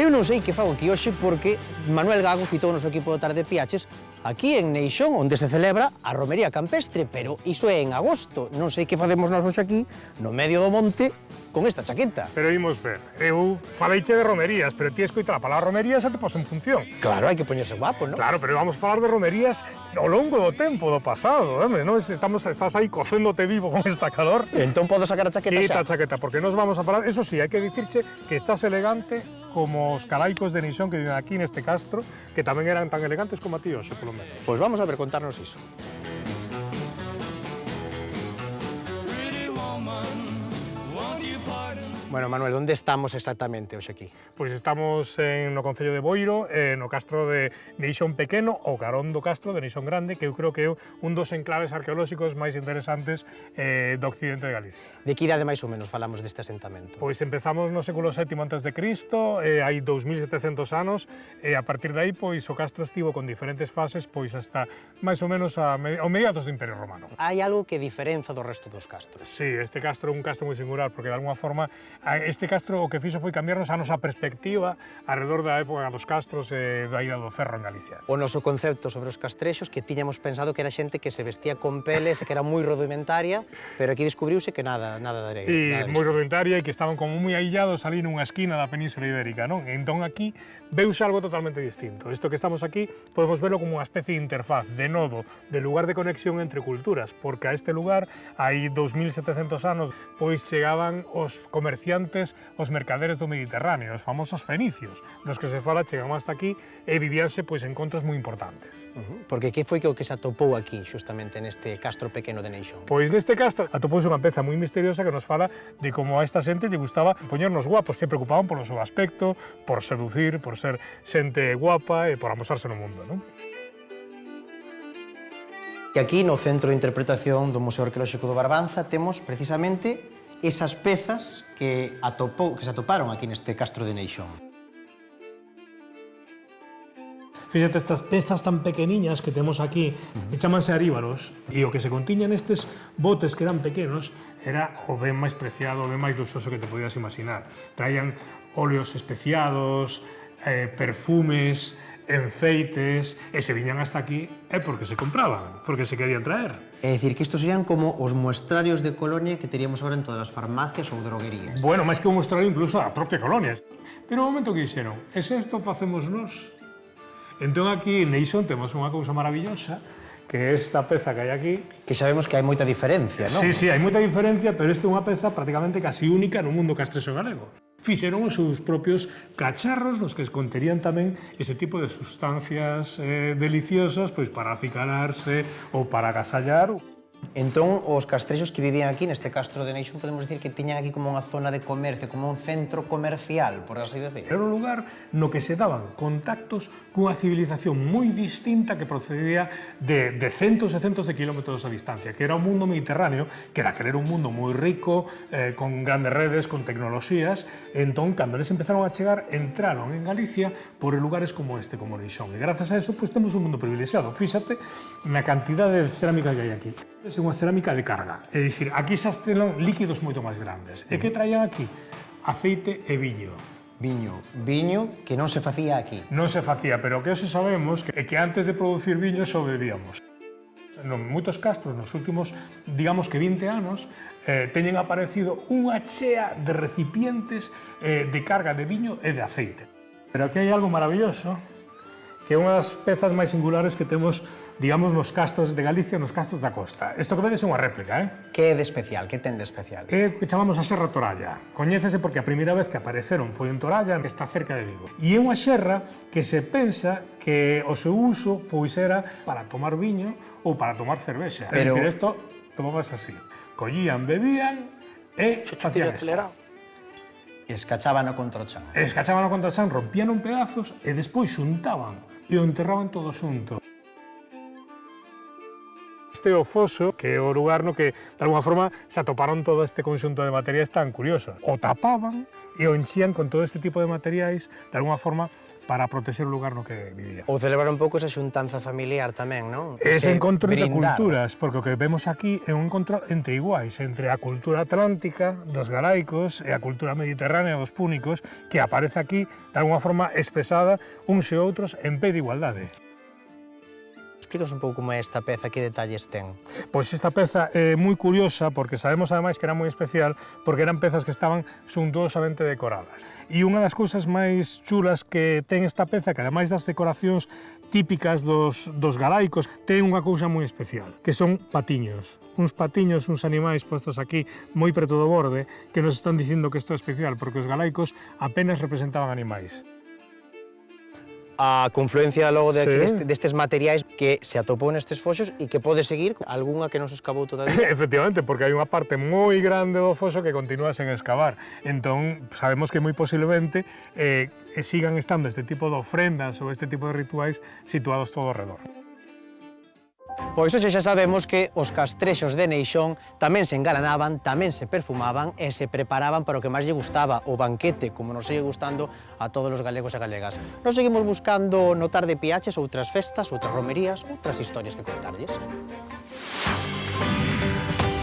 Eu non sei que fago aquí hoxe porque Manuel Gago citou o noso equipo do Tarde Piaches aquí en Neixón, onde se celebra a romería campestre, pero iso é en agosto. Non sei que facemos nós hoxe aquí, no medio do monte, con esta chaqueta. Pero imos ver, eu faleiche de romerías, pero ti escoita a palabra romerías e te pos en función. Claro, hai que poñerse guapo, non? Claro, pero vamos a falar de romerías ao longo do tempo, do pasado, non? Estás aí cocéndote vivo con esta calor. Entón podo sacar a chaqueta xa? Quita a chaqueta, porque nos vamos a falar, eso sí, hai que dicirche que estás elegante como os calaicos de Neixón que viven aquí neste castro, que tamén eran tan elegantes como a ti hoxe, polo menos. Pois vamos a ver, contarnos iso. Bueno, Manuel, onde estamos exactamente hoxe aquí? Pois estamos no Concello de Boiro, no castro de Neixón Pequeno, ou carón do castro de Neixón Grande, que eu creo que é un dos enclaves arqueolóxicos máis interesantes do occidente de Galicia. De que idade máis ou menos falamos deste asentamento? Pois empezamos no século VII a.C., hai 2700 anos, e a partir de aí pois, o castro estivo con diferentes fases pois hasta máis ou menos ao mediados do Imperio Romano. Hai algo que diferenza do resto dos castros? Sí, este castro é un castro moi singular, porque de alguma forma este castro o que fixo foi cambiarnos a nosa perspectiva alrededor da época dos castros e da ida do ferro en Galicia. O noso concepto sobre os castrexos, que tiñamos pensado que era xente que se vestía con peles e que era moi rudimentaria, pero aquí descubriuse que nada de E moi rudimentaria e que estaban como moi aillados ali nunha esquina da Península Ibérica, non? Entón aquí veuse algo totalmente distinto. Isto que estamos aquí podemos verlo como unha especie de interfaz, de nodo, de lugar de conexión entre culturas, porque a este lugar, hai 2700 anos, pois chegaban os comerciantes, os mercaderes do Mediterráneo, os famosos fenicios, dos que se fala chegaban hasta aquí e vivíanse pois encontros moi importantes. Porque que foi que o que se atopou aquí, xustamente neste castro pequeno de Neixón? Pois neste castro atopouse unha peza moi misteriosa que nos fala de como a esta xente lle gustaba poñernos guapos, se preocupaban polo seu aspecto, por seducir, por ser xente guapa e por amosarse no mundo, non? Que aquí no Centro de Interpretación do Museo Arqueolóxico do Barbanza temos precisamente esas pezas que se atoparon aquí neste castro de Neixón. Fíxate estas pezas tan pequeniñas que temos aquí, que chamanse aríbaros, e o que se contiña nestes botes que eran pequenos era o ben máis preciado, o ben máis luxoso que te podías imaginar. Traían óleos especiados, perfumes, enfeites, e se viñan hasta aquí é porque se compraban, porque se querían traer. É dicir, que estos serían como os muestrarios de colonia que teríamos agora en todas as farmacias ou droguerías. Bueno, máis que un muestrario incluso a propia colonia. Pero o momento que dixeron, e se isto facemos nós? Entón aquí en Neixón temos unha cousa maravillosa, que é esta peza que hai aquí. Que sabemos que hai moita diferencia, non? Sí, hai moita diferencia, pero esta é unha peza prácticamente casi única no mundo castrexo galego. Fixeron os seus propios cacharros nos que conterían tamén ese tipo de sustancias deliciosas pois para acicalarse ou para agasallar. Entón, os castrexos que vivían aquí neste castro de Neixón podemos dicir que tiñan aquí como unha zona de comercio, como un centro comercial, por así decir. Era un lugar no que se daban contactos cunha civilización moi distinta que procedía de centos e centos de kilómetros a distancia, que era o mundo mediterráneo, que daquele era un mundo moi rico, con grandes redes, con tecnoloxías. Entón, cando eles empezaron a chegar, entraron en Galicia por lugares como este, como Neixón. E grazas a eso, pois, temos un mundo privilexiado. Fíxate na cantidad de cerámica que hai aquí. É unha cerámica de carga, é dicir, aquí xa están líquidos moito máis grandes. E que traían aquí? Aceite e viño. Viño que non se facía aquí. Non se facía, pero o que hoxe sabemos é que antes de producir viño só bebíamos. En moitos castros, nos últimos, digamos que 20 anos, teñen aparecido unha chea de recipientes de carga de viño e de aceite. Pero aquí hai algo maravilloso, que é unha das pezas máis singulares que temos, digamos, nos castros de Galicia, nos castros da costa. Isto que vedes é unha réplica, Que é de especial? Que ten de especial? É o que chamamos a Serra Toralla. Coñécese porque a primeira vez que apareceron foi en Toralla, que está cerca de Vigo. E é unha serra que se pensa que o seu uso pois era para tomar viño ou para tomar cervexa. Pero... É dicir, isto tomabas así. Collían, bebían e facían isto. Escachábano contra o chan. Escachábano contra o chan, rompían en pedazos e despois xuntaban e o enterraban todo xunto. Este é o foso, que é o lugar no que, de alguma forma, se atoparon todo este conxunto de materiais tan curiosos. O tapaban e o enchían con todo este tipo de materiais, de alguma forma, para protexer o lugar no que vivía. Ou celebrar un pouco esa xuntanza familiar tamén, non? Ese encontro entre culturas, porque o que vemos aquí é un encontro entre iguais, entre a cultura atlántica dos galaicos e a cultura mediterránea dos púnicos, que aparece aquí de alguma forma expresada uns e outros en pé de igualdade. Explícanos un pouco como é esta peza, que detalles ten? Pois esta peza é moi curiosa porque sabemos ademais que era moi especial porque eran pezas que estaban suntuosamente decoradas. E unha das cousas máis chulas que ten esta peza, que ademais das decoracións típicas dos galaicos, ten unha cousa moi especial, que son patiños. Uns patiños, uns animais postos aquí moi preto do borde, que nos están dicindo que isto é especial, porque os galaicos apenas representaban animais. A confluencia logo de aquí, Sí. destes materiais que se atopou nestes foxos e que pode seguir algunha que non se escavou todavía. Efectivamente, porque hai unha parte moi grande do foso que continúa sen excavar. Entón, sabemos que moi posiblemente sigan estando este tipo de ofrendas ou este tipo de rituais situados todo ao redor. Pois hoxe xa sabemos que os castrexos de Neixón tamén se engalanaban, tamén se perfumaban e se preparaban para o que máis lle gustaba, o banquete, como nos sigue gustando a todos os galegos e galegas. Nos seguimos buscando no Tarde Piaches outras festas, outras romerías, outras historias que contarlles.